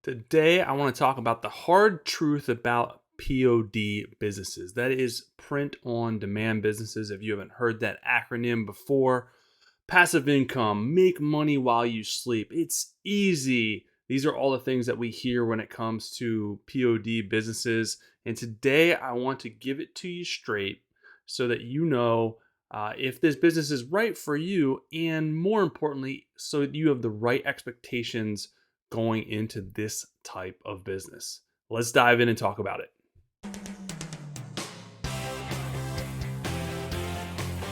Today, I want to talk about the hard truth about POD businesses. That is print on demand businesses. If you haven't heard that acronym before, passive income, make money while you sleep. It's easy. These are all the things that we hear when it comes to POD businesses. And today, I want to give it to you straight so that you know if this business is right for you, and more importantly, so that you have the right expectations going into this type of business. Let's dive in and talk about it.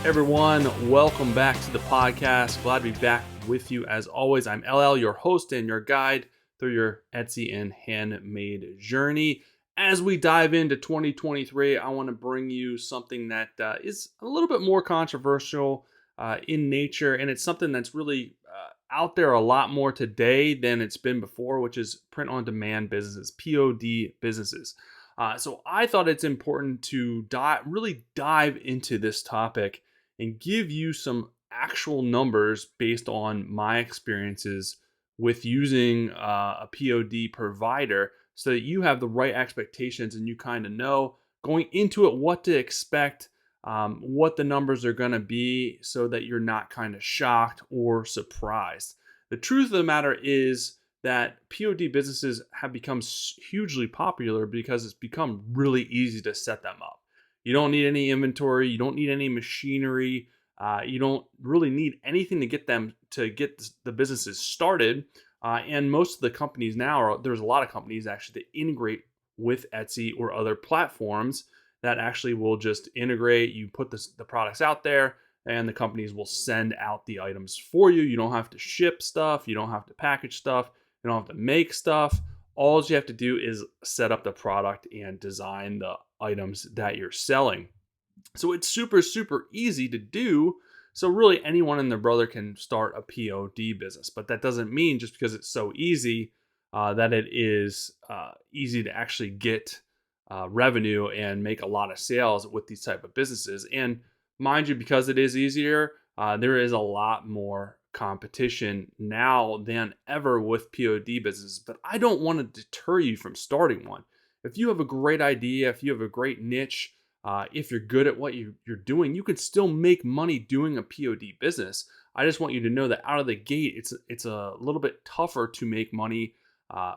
Everyone, welcome back to the podcast. Glad to be back with you. As always, I'm LL, your host and your guide through your Etsy and handmade journey. As we dive into 2023, I want to bring you something that is a little bit more controversial in nature, and it's something that's really out there a lot more today than it's been before, which is print on demand businesses, POD businesses. So I thought it's important to really dive into this topic and give you some actual numbers based on my experiences with using a POD provider so that you have the right expectations and you kind of know going into it what to expect, what the numbers are going to be so that you're not kind of shocked or surprised. The truth of the matter is that POD businesses have become hugely popular because it's become really easy to set them up. You don't need any inventory. You don't need any machinery. You don't really need anything to get the businesses started. And most of the companies now, there's a lot of companies actually that integrate with Etsy or other platforms that actually will just integrate. You put the products out there, and the companies will send out the items for you. You don't have to ship stuff. You don't have to package stuff. You don't have to make stuff. All you have to do is set up the product and design the items that you're selling. So it's super, super easy to do. So really anyone and their brother can start a POD business. But that doesn't mean just because it's so easy that it is easy to actually get revenue and make a lot of sales with these type of businesses. And mind you, because it is easier, there is a lot more competition now than ever with POD businesses. But I don't want to deter you from starting one. If you have a great idea, if you have a great niche, if you're good at what you're doing, you could still make money doing a POD business. I just want you to know that out of the gate, it's a little bit tougher to make money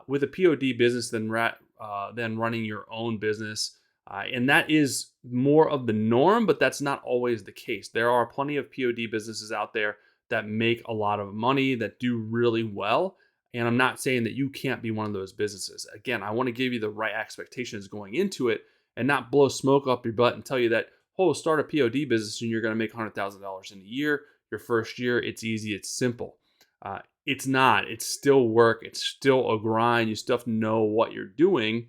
with a POD business than running your own business. And that is more of the norm, but that's not always the case. There are plenty of POD businesses out there that make a lot of money, that do really well. And I'm not saying that you can't be one of those businesses. Again, I want to give you the right expectations going into it and not blow smoke up your butt and tell you that, oh, start a POD business and you're going to make $100,000 in a year. Your first year, it's easy, it's simple. It's not. It's still work. It's still a grind. You still have to know what you're doing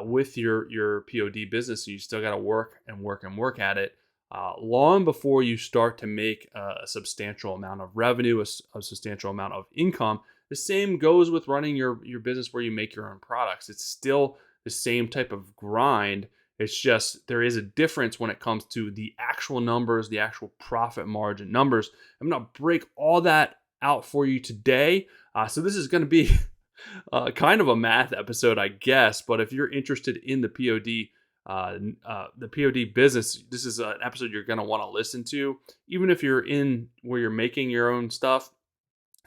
with your POD business. So you still got to work and work and work at it long before you start to make a substantial amount of revenue, a substantial amount of income. The same goes with running your business where you make your own products. It's still the same type of grind. It's just there is a difference when it comes to the actual numbers, the actual profit margin numbers. I'm going to break all that out for you today. So this is going to be kind of a math episode, I guess. But if you're interested in the POD business, this is an episode you're going to want to listen to. Even if you're in where you're making your own stuff,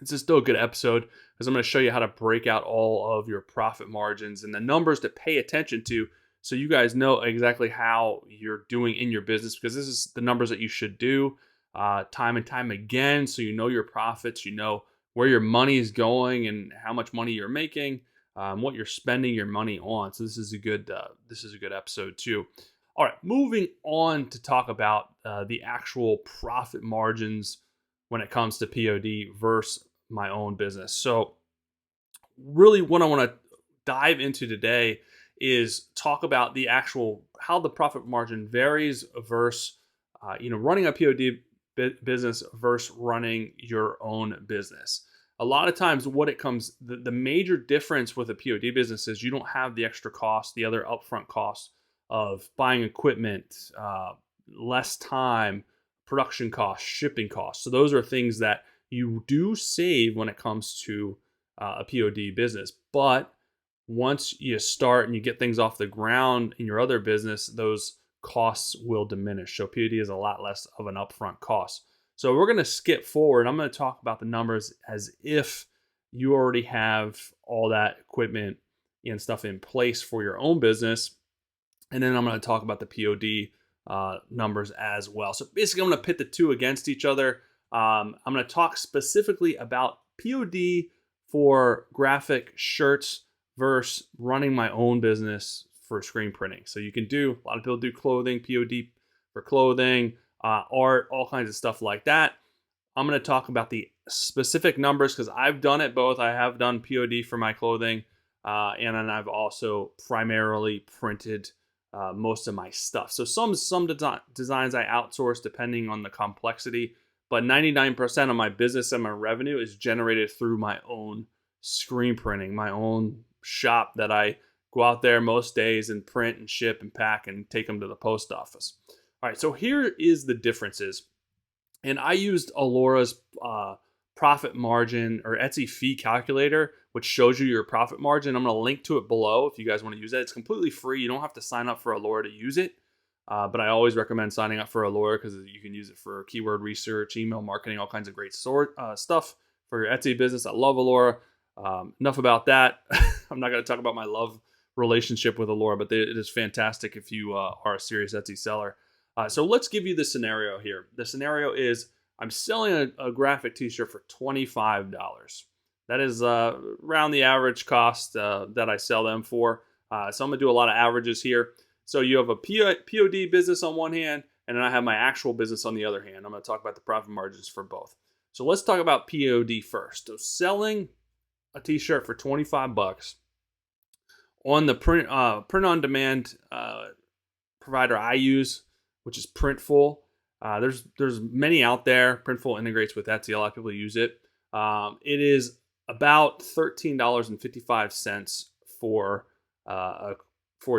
this is still a good episode because I'm going to show you how to break out all of your profit margins and the numbers to pay attention to so you guys know exactly how you're doing in your business, because this is the numbers that you should do time and time again, so you know your profits, you know where your money is going and how much money you're making, what you're spending your money on. So this is a good episode too. All right, moving on to talk about the actual profit margins when it comes to POD versus my own business. So really what I want to dive into today is talk about the actual how the profit margin varies versus running a POD business versus running your own business. A lot of times the major difference with a POD business is you don't have the extra cost, the other upfront costs of buying equipment, less time, production costs, shipping costs. So those are things that you do save when it comes to a POD business. But once you start and you get things off the ground in your other business, those costs will diminish. So POD is a lot less of an upfront cost. So we're going to skip forward. I'm going to talk about the numbers as if you already have all that equipment and stuff in place for your own business. And then I'm going to talk about the POD numbers as well. So basically, I'm going to pit the two against each other. I'm going to talk specifically about POD for graphic shirts versus running my own business for screen printing. So you can do, a lot of people do clothing, POD for clothing, art, all kinds of stuff like that. I'm going to talk about the specific numbers because I've done it both. I have done POD for my clothing, and then I've also primarily printed most of my stuff. So some designs I outsource depending on the complexity, but 99% of my business and my revenue is generated through my own screen printing, my own shop that I go out there most days and print and ship and pack and take them to the post office. All right, so here is the differences. And I used Alora's profit margin or Etsy fee calculator, which shows you your profit margin. I'm going to link to it below if you guys want to use it. It's completely free. You don't have to sign up for Alora to use it. But I always recommend signing up for Alora because you can use it for keyword research, email marketing, all kinds of great stuff for your Etsy business. I love Alora. Enough about that. I'm not going to talk about my love relationship with Alora, but it is fantastic if you are a serious Etsy seller. So let's give you the scenario here. The scenario is I'm selling a graphic t-shirt for $25. That is around the average cost that I sell them for. So I'm going to do a lot of averages here. So you have a POD business on one hand, and then I have my actual business on the other hand. I'm going to talk about the profit margins for both. So let's talk about POD first. So selling a t-shirt for $25 on the print on demand provider I use, which is Printful. There's many out there. Printful integrates with Etsy. A lot of people use it. It is about $13.55 for a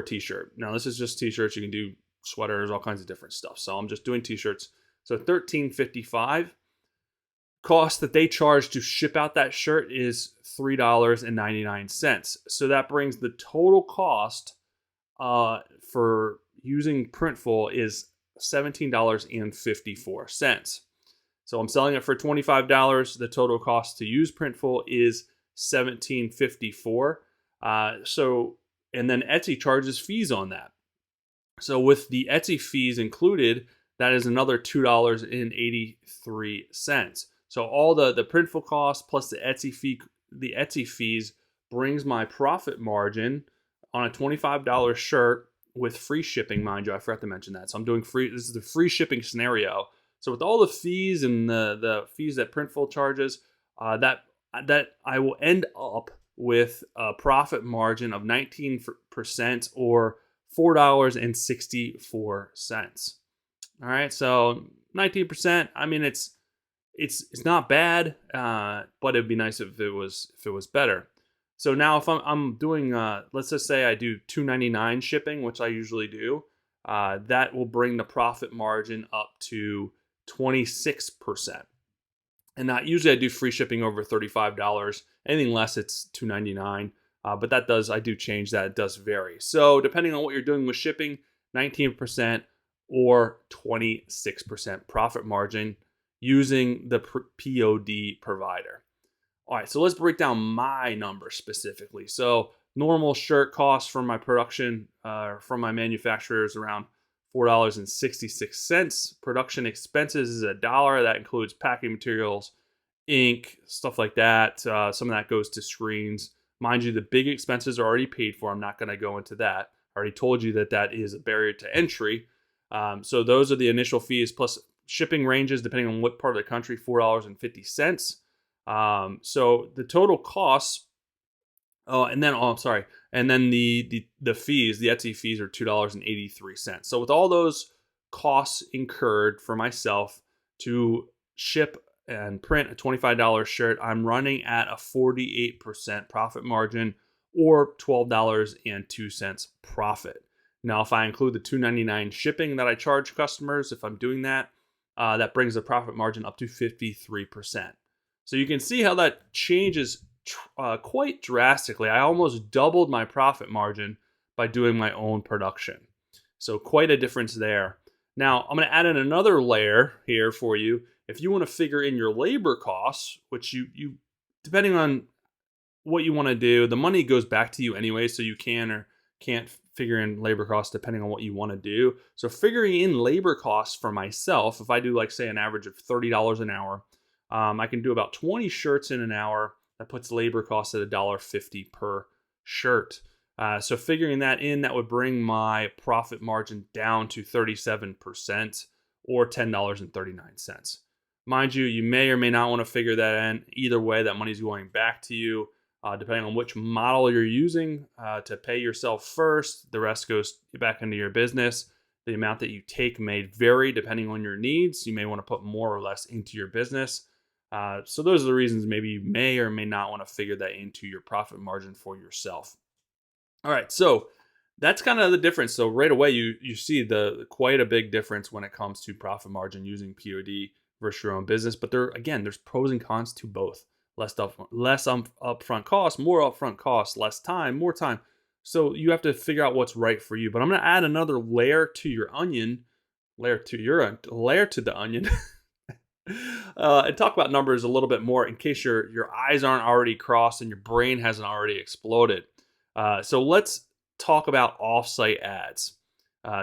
t-shirt. Now this is just t-shirts. You can do sweaters, all kinds of different stuff. So I'm just doing t-shirts. So $13.55. Cost that they charge to ship out that shirt is $3.99. So that brings the total cost for using Printful is $17.54. So I'm selling it for $25. The total cost to use Printful is $17.54. And then Etsy charges fees on that. So with the Etsy fees included, that is another $2.83. So all the Printful costs plus the Etsy fees brings my profit margin on a $25 shirt with free shipping, mind you. I forgot to mention that. So I'm doing free. This is the free shipping scenario. So with all the fees and the fees that Printful charges, that I will end up with a profit margin of 19% or $4.64. All right, so 19%. I mean, it's not bad, but it'd be nice if it was better. So now if I'm doing, let's just say I do $2.99 shipping, which I usually do, that will bring the profit margin up to 26%. And that usually I do free shipping over $35. Anything less, it's $2.99. But I do change that. It does vary. So depending on what you're doing with shipping, 19% or 26% profit margin using the POD provider. All right, so let's break down my numbers specifically. So normal shirt cost from my production, from my manufacturer is around $4.66. Production expenses is $1. That includes packing materials, ink, stuff like that. Some of that goes to screens. Mind you, the big expenses are already paid for. I'm not going to go into that. I already told you that is a barrier to entry. So those are the initial fees plus shipping ranges depending on what part of the country, $4.50. So the total costs, and then the fees, the Etsy fees are $2.83. So with all those costs incurred for myself to ship and print a $25 shirt, I'm running at a 48% profit margin or $12.02 profit. Now, if I include the $2.99 shipping that I charge customers, if I'm doing that, that brings the profit margin up to 53%. So you can see how that changes quite drastically. I almost doubled my profit margin by doing my own production. So quite a difference there. Now, I'm going to add in another layer here for you. If you want to figure in your labor costs, which you depending on what you want to do, the money goes back to you anyway, so you can or can't figure in labor costs depending on what you want to do. So figuring in labor costs for myself, if I do like say an average of $30 an hour, I can do about 20 shirts in an hour. That puts labor costs at $1.50 per shirt. So figuring that in, that would bring my profit margin down to 37% or $10.39. Mind you, you may or may not want to figure that in. Either way, that money's going back to you. Depending on which model you're using to pay yourself first, the rest goes back into your business. The amount that you take may vary depending on your needs. You may want to put more or less into your business. So those are the reasons maybe you may or may not want to figure that into your profit margin for yourself. All right, so that's kind of the difference. So right away, you see the quite a big difference when it comes to profit margin using POD versus your own business. But there's pros and cons to both. Less upfront cost, more upfront cost, less time, more time. So you have to figure out what's right for you. But I'm going to add another layer to your onion, layer to the onion, and talk about numbers a little bit more in case your eyes aren't already crossed and your brain hasn't already exploded. So let's talk about offsite ads.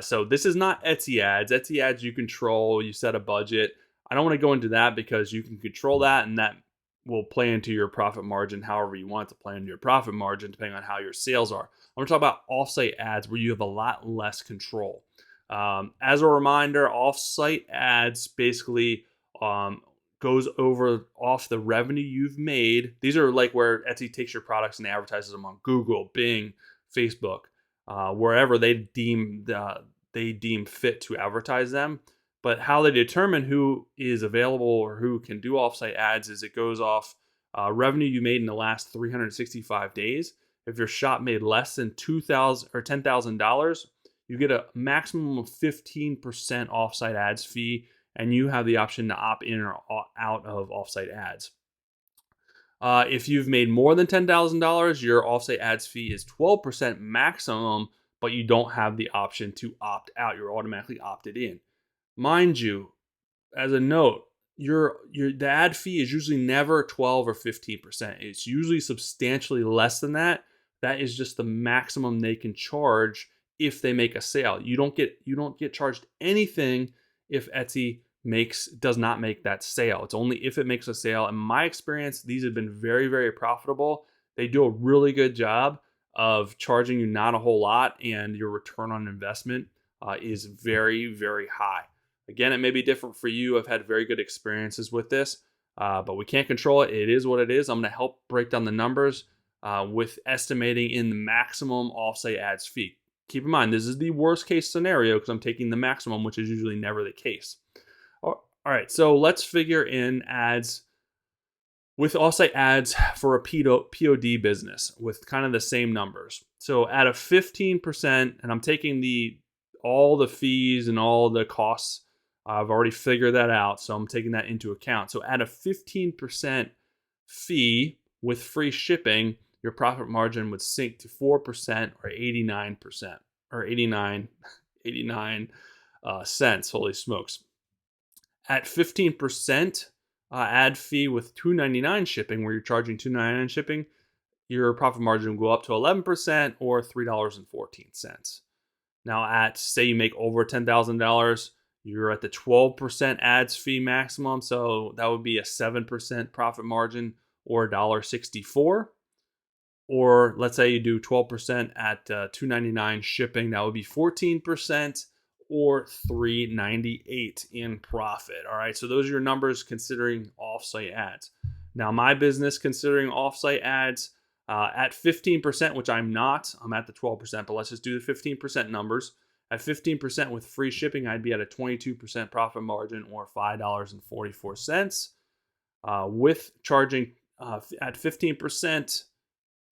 So this is not Etsy ads. Etsy ads you control, you set a budget. I don't want to go into that because you can control that, and that will play into your profit margin however you want to play into your profit margin, depending on how your sales are. I'm going to talk about offsite ads where you have a lot less control. As a reminder, offsite ads basically goes off the revenue you've made. These are like where Etsy takes your products and advertises them on Google, Bing, Facebook, wherever they deem fit to advertise them. But how they determine who is available or who can do offsite ads is it goes off revenue you made in the last 365 days. If your shop made less than $2,000 or $10,000, you get a maximum of 15% offsite ads fee, and you have the option to opt in or out of offsite ads. If you've made more than $10,000, your offsite ads fee is 12% maximum, but you don't have the option to opt out. You're automatically opted in. Mind you, as a note, the ad fee is usually never 12 or 15%. It's usually substantially less than that. That is just the maximum they can charge if they make a sale. You don't get charged anything if Etsy does not make that sale. It's only if it makes a sale. In my experience, these have been very, very profitable. They do a really good job of charging you not a whole lot, and your return on investment is very, very high. Again, it may be different for you. I've had very good experiences with this, but we can't control it. It is what it is. I'm going to help break down the numbers with estimating in the maximum offsite ads fee. Keep in mind, this is the worst case scenario because I'm taking the maximum, which is usually never the case. All right, so let's figure in ads with offsite ads for a POD business with kind of the same numbers. So at a 15%, and I'm taking all the fees and all the costs, I've already figured that out, so I'm taking that into account. So at a 15% fee with free shipping, your profit margin would sink to 4% or 89% or 89 cents. Holy smokes. At 15% ad fee with $2.99 shipping, where you're charging $2.99 shipping, your profit margin will go up to 11% or $3.14. Now at, say you make over $10,000, you're at the 12% ads fee maximum. So that would be a 7% profit margin or $1.64. Or let's say you do 12% at $2.99 shipping, that would be 14% or $3.98 in profit. All right, so those are your numbers considering offsite ads. Now my business considering offsite ads at 15%, which I'm not, I'm at the 12%, but let's just do the 15% numbers. At 15% with free shipping, I'd be at a 22% profit margin or $5.44. With charging at 15%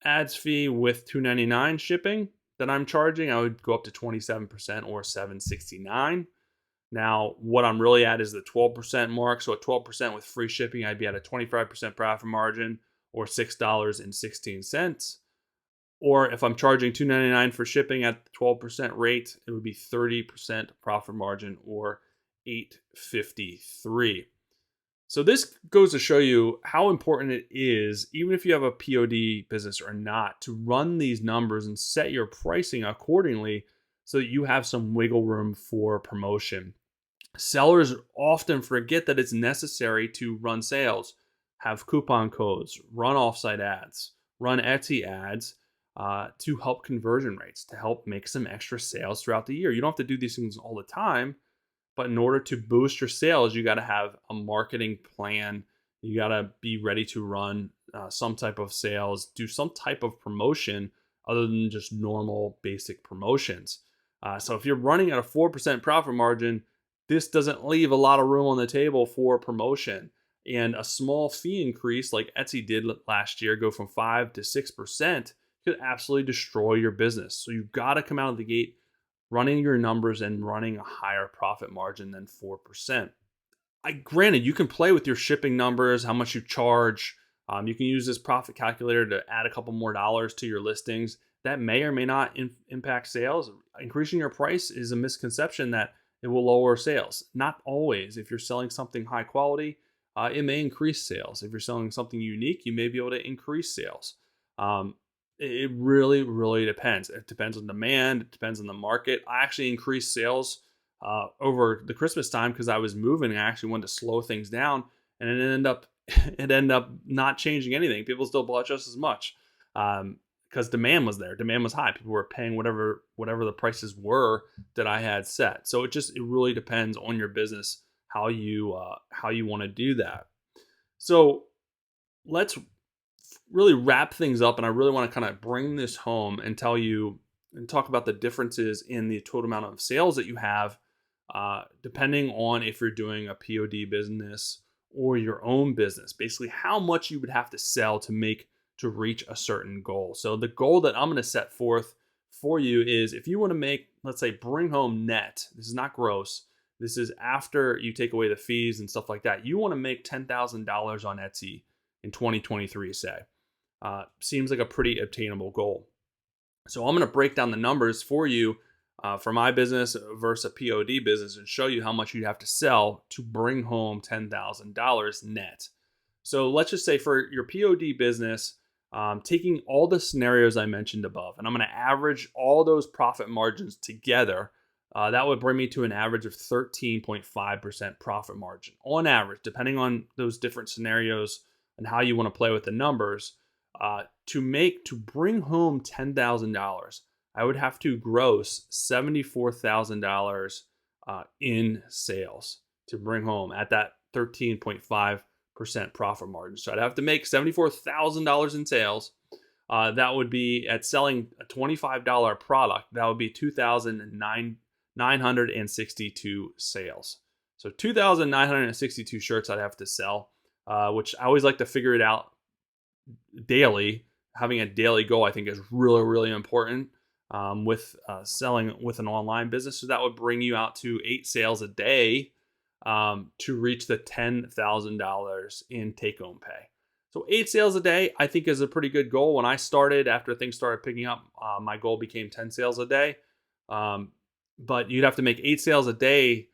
ads fee with $2.99 shipping that I'm charging, I would go up to 27% or $7.69. Now, what I'm really at is the 12% mark. So at 12% with free shipping, I'd be at a 25% profit margin or $6.16. Or if I'm charging $2.99 for shipping at the 12% rate, it would be 30% profit margin or $8.53. So this goes to show you how important it is, even if you have a POD business or not, to run these numbers and set your pricing accordingly so that you have some wiggle room for promotion. Sellers often forget that it's necessary to run sales, have coupon codes, run offsite ads, run Etsy ads to help conversion rates, to help make some extra sales throughout the year. You don't have to do these things all the time, but in order to boost your sales, you got to have a marketing plan. You got to be ready to run some type of sales, do some type of promotion other than just normal basic promotions. So if you're running at a 4% profit margin, this doesn't leave a lot of room on the table for promotion. And a small fee increase like Etsy did last year, go from 5 to 6%, could absolutely destroy your business. So you've got to come out of the gate running your numbers and running a higher profit margin than 4%. Granted, you can play with your shipping numbers, how much you charge. You can use this profit calculator to add a couple more dollars to your listings. That may or may not impact sales. Increasing your price is a misconception that it will lower sales. Not always. If you're selling something high quality, it may increase sales. If you're selling something unique, you may be able to increase sales. It really, really depends. It depends on demand. It depends on the market. I actually increased sales over the Christmas time because I was moving. I actually wanted to slow things down, and it ended up not changing anything. People still bought just as much because demand was there. Demand was high. People were paying whatever the prices were that I had set. So it really depends on your business how you want to do that. So let's really wrap things up, and I really want to kind of bring this home and tell you and talk about the differences in the total amount of sales that you have, depending on if you're doing a POD business or your own business. Basically, how much you would have to sell to reach a certain goal. So the goal that I'm going to set forth for you is if you want to make, let's say, bring home net. This is not gross. This is after you take away the fees and stuff like that. You want to make $10,000 on Etsy in 2023, say. Seems like a pretty obtainable goal. So I'm going to break down the numbers for you for my business versus a POD business and show you how much you'd have to sell to bring home $10,000 net. So let's just say for your POD business, taking all the scenarios I mentioned above, and I'm going to average all those profit margins together, that would bring me to an average of 13.5% profit margin on average, depending on those different scenarios and how you want to play with the numbers. To bring home $10,000, I would have to gross $74,000 in sales to bring home at that 13.5% profit margin. So I'd have to make $74,000 in sales. That would be at selling a $25 product. That would be 2,962 sales. So 2,962 shirts I'd have to sell, which I always like to figure it out daily. Having a daily goal, I think, is really, really important with selling with an online business. So that would bring you out to 8 sales a day to reach the $10,000 in take-home pay. So 8 sales a day, I think, is a pretty good goal. When I started, after things started picking up, my goal became 10 sales a day. But you'd have to make 8 sales a day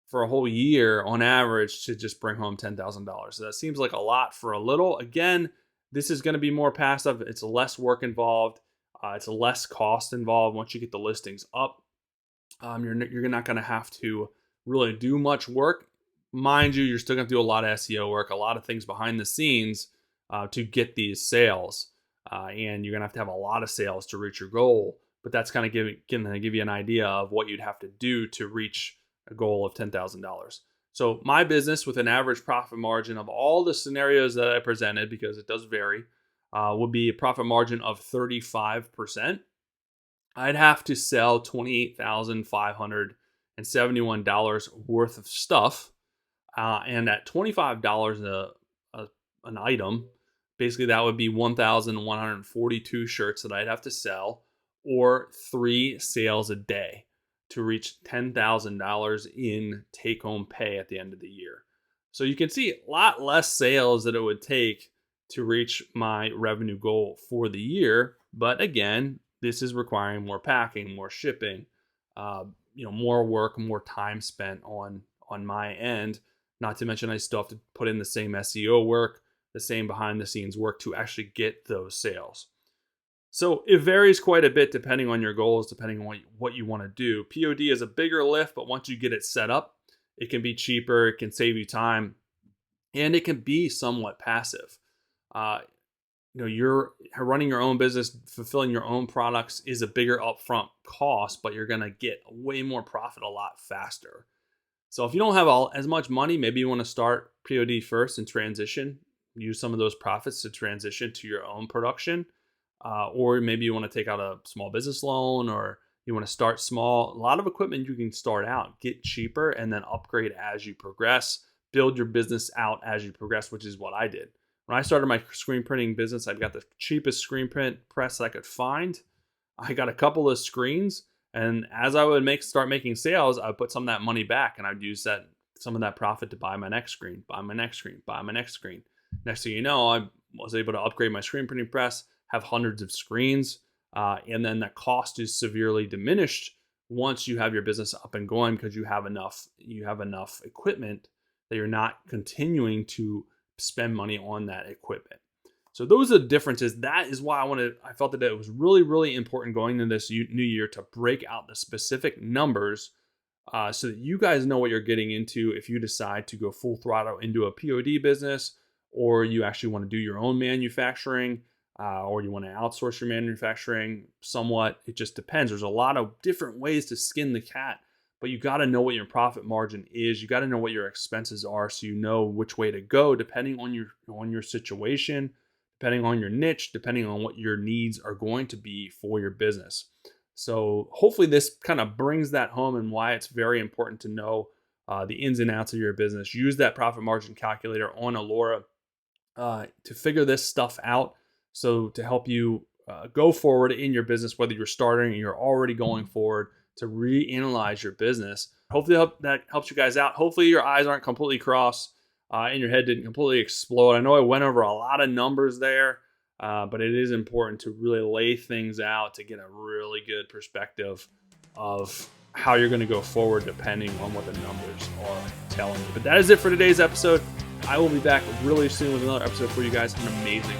for a whole year on average to just bring home $10,000. So that seems like a lot for a little. Again, this is going to be more passive. It's less work involved. It's less cost involved once you get the listings up. You're not going to have to really do much work. Mind you, you're still going to do a lot of SEO work, a lot of things behind the scenes to get these sales. And you're going to have a lot of sales to reach your goal. But that's kind of going to give you an idea of what you'd have to do to reach a goal of $10,000. So my business, with an average profit margin of all the scenarios that I presented, because it does vary, would be a profit margin of 35%. I'd have to sell $28,571 worth of stuff. And at $25 an item, basically that would be 1,142 shirts that I'd have to sell, or 3 sales a day to reach $10,000 in take-home pay at the end of the year. So you can see a lot less sales that it would take to reach my revenue goal for the year. But again, this is requiring more packing, more shipping, more work, more time spent on my end. Not to mention, I still have to put in the same SEO work, the same behind the scenes work to actually get those sales. So it varies quite a bit depending on your goals, depending on what you want to do. POD is a bigger lift, but once you get it set up, it can be cheaper, it can save you time, and it can be somewhat passive. You're running your own business, fulfilling your own products is a bigger upfront cost, but you're going to get way more profit a lot faster. So if you don't have as much money, maybe you want to start POD first and transition, use some of those profits to transition to your own production. Or maybe you want to take out a small business loan, or you want to start small. A lot of equipment you can start out, get cheaper, and then upgrade as you progress. Build your business out as you progress, which is what I did. When I started my screen printing business, I got the cheapest screen print press that I could find. I got a couple of screens, and as I would start making sales, I would put some of that money back, and I'd use some of that profit to buy my next screen, buy my next screen, buy my next screen. Next thing you know, I was able to upgrade my screen printing press, have hundreds of screens, and then the cost is severely diminished once you have your business up and going, because you have enough equipment that you're not continuing to spend money on that equipment. So those are the differences. That is why I felt that it was really, really important going into this new year to break out the specific numbers so that you guys know what you're getting into if you decide to go full throttle into a POD business, or you actually want to do your own manufacturing, or you want to outsource your manufacturing somewhat. It just depends. There's a lot of different ways to skin the cat, but you got to know what your profit margin is. You got to know what your expenses are, so you know which way to go depending on your situation, depending on your niche, depending on what your needs are going to be for your business. So hopefully this kind of brings that home, and why it's very important to know the ins and outs of your business. Use that profit margin calculator on Alora to figure this stuff out. So to help you go forward in your business, whether you're starting or you're already going forward, to reanalyze your business. Hopefully that helps you guys out. Hopefully your eyes aren't completely crossed and your head didn't completely explode. I know I went over a lot of numbers there, but it is important to really lay things out to get a really good perspective of how you're going to go forward depending on what the numbers are telling you. But that is it for today's episode. I will be back really soon with another episode for you guys. An amazing